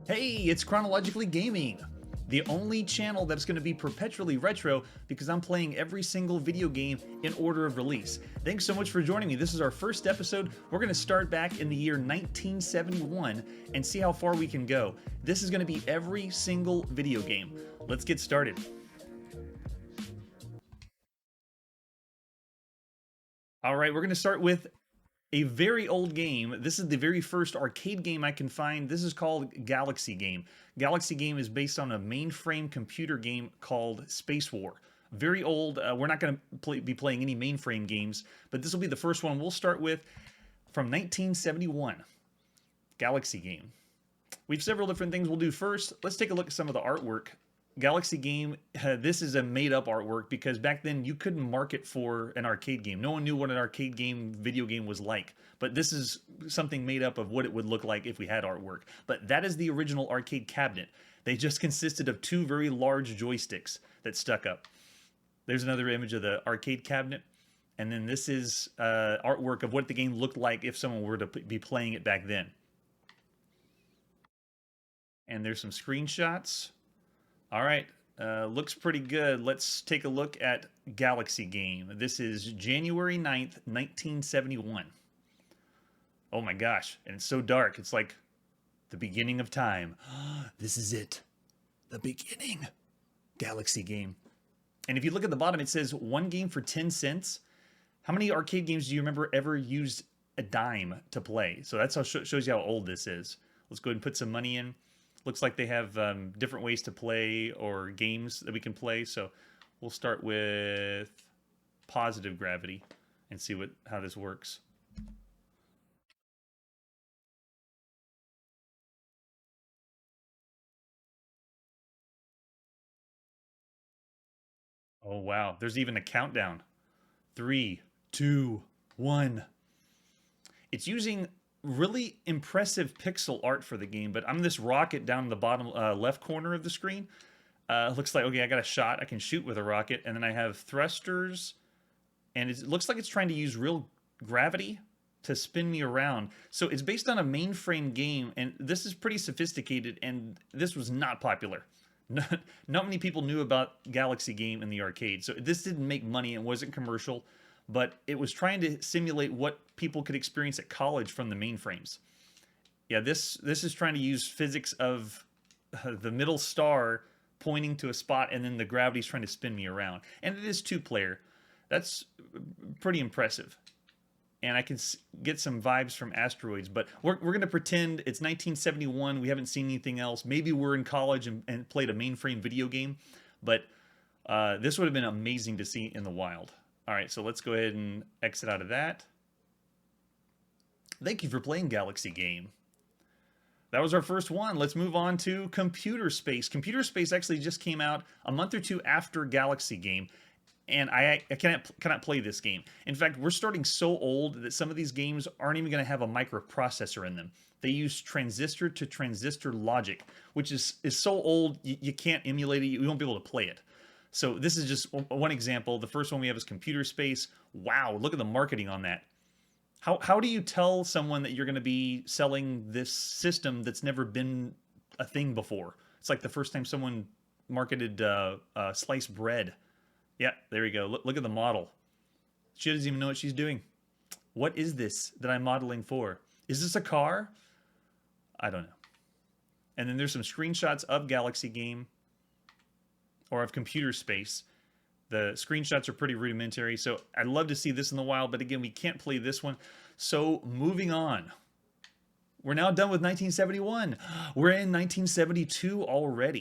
Hey, it's Chronologically Gaming, the only channel that's going to be perpetually retro because I'm playing every single video game in order of release. Thanks so much for joining me. This is our first episode. We're going to start back in the year 1971 and see how far we can go. This is going to be every single video game. Let's get started. All right, we're going to start with a very old game. This is the very first arcade game I can find. This is called Galaxy Game. Galaxy Game is based on a mainframe computer game called Space War. Very old. We're not going to be playing any mainframe games, but this will be the first one we'll start with from 1971. Galaxy Game. We have several different things we'll do first. Let's take a look at some of the artwork. Galaxy Game, this is a made-up artwork because back then you couldn't market for an arcade game. No one knew what an arcade game, video game was like. But this is something made up of what it would look like if we had artwork. But that is the original arcade cabinet. They just consisted of two very large joysticks that stuck up. There's another image of the arcade cabinet. And then this is artwork of what the game looked like if someone were to be playing it back then. And there's some screenshots. All right, looks pretty good. Let's take a look at Galaxy Game. This is January 9th, 1971. Oh my gosh, and it's so dark. It's like the beginning of time. This is it. The beginning. Galaxy Game. And if you look at the bottom, it says one game for 10 cents. How many arcade games do you remember ever used a dime to play? So that's how shows you how old this is. Let's go ahead and put some money in. Looks like they have different ways to play or games that we can play. So we'll start with positive gravity and see how this works. Oh, wow. There's even a countdown. 3, 2, 1. It's using really impressive pixel art for the game, but I'm this rocket down in the bottom left corner of the screen. Looks like, okay, I got a shot. I can shoot with a rocket, and then I have thrusters, and it looks like it's trying to use real gravity to spin me around. So it's based on a mainframe game, and this is pretty sophisticated, and this was not popular. Not many people knew about Galaxy Game in the arcade, so this didn't make money and wasn't commercial, but it was trying to simulate what people could experience at college from the mainframes. Yeah, this is trying to use physics of the middle star pointing to a spot, and then the gravity's trying to spin me around. And it is two-player. That's pretty impressive. And I can get some vibes from Asteroids, but we're going to pretend it's 1971. We haven't seen anything else. Maybe we're in college and played a mainframe video game, but this would have been amazing to see in the wild. All right, so let's go ahead and exit out of that. Thank you for playing Galaxy Game. That was our first one. Let's move on to Computer Space. Computer Space actually just came out a month or two after Galaxy Game, and I cannot play this game. In fact, we're starting so old that some of these games aren't even going to have a microprocessor in them. They use transistor to transistor logic, which is so old you can't emulate it. You won't be able to play it. So this is just one example. The first one we have is Computer Space. Wow, look at the marketing on that. How do you tell someone that you're going to be selling this system that's never been a thing before? It's like the first time someone marketed sliced bread. Yeah, there we go. Look at the model. She doesn't even know what she's doing. What is this that I'm modeling for? Is this a car? I don't know. And then there's some screenshots of Galaxy Game or of Computer Space. The screenshots are pretty rudimentary, so I'd love to see this in the wild, but again, we can't play this one. So moving on. We're now done with 1971. We're in 1972 already.